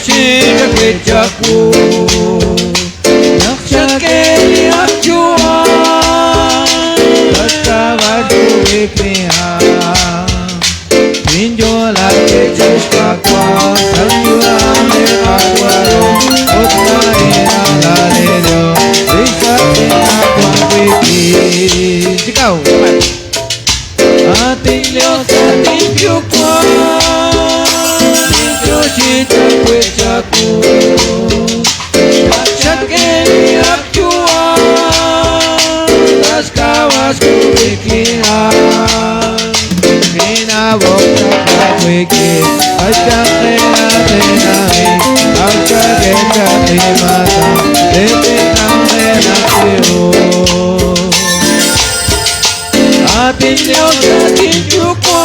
Shinja Kwechaku Nakshakeli Akjua Laskavashu Vikriha Pinjola Kechashkakwa Sanjura Mekagwaro Utkaina Lalero Rishatina Kwangwiki Chikau Atilyo Satinjukwa Shinja Kwechaku Nakshakeli Akjua Laskavashu Vikriha Krina Vokta Kweki Ashtakena Tenahi Akshaketa Timata Detenam Tenakiro Atilyo Satinjukwa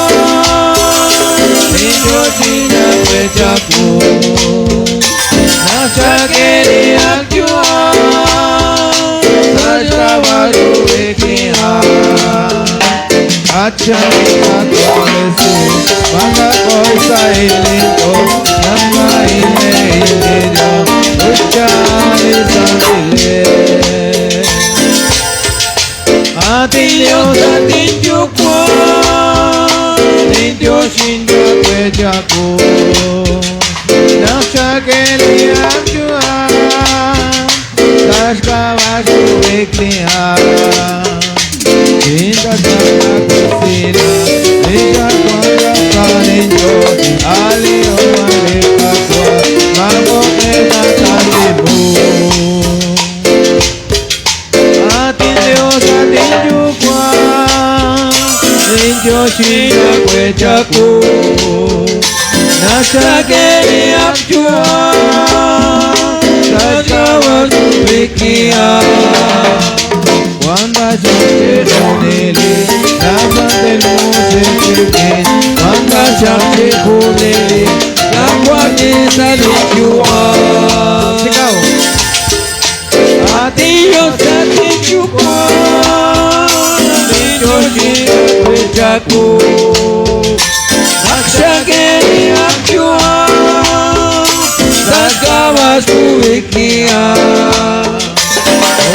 Pinjo Shinja Kwechaku Nakshakeli Akjua Laskavashu Vikriha Achakita Kolesu Manga Koisa Ilinto Nama Ile Ilejo Uchari Sandile Atilyo Satinjukwa Pinjo Shinja Kwechaku Nakshakeli Akjua Laskavashu Vikriha Shinja Chana Kusina Nisha Kwanga Kaninjo Ali Omale Kakwa Mambo Keta Talibu Atilyo Satinjukwa Pinjo Shinja Kwechaku Nakshakeli Akjua Laskavashu Vikriha Wanda Shakti Kunili Namate Muse Kirke Wanda Shakti Kunili Namwati Salinjua Sikau Atilyo Satinjukwa Pinjo Shinja Kwechaku Nakshakeli Akjua Laskavashu Vikriha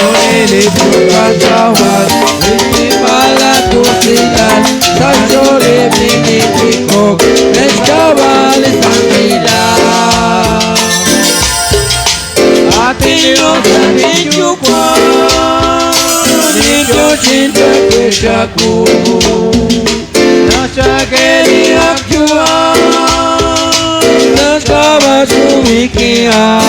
Olele Pukatawat Vishimala Kusilan Sashore Bini Pikok Neskavali Sandila Atilyo Satinjukwa Pinjo Shinja Kwechaku Nakshakeli Akjua Laskavashu Vikriha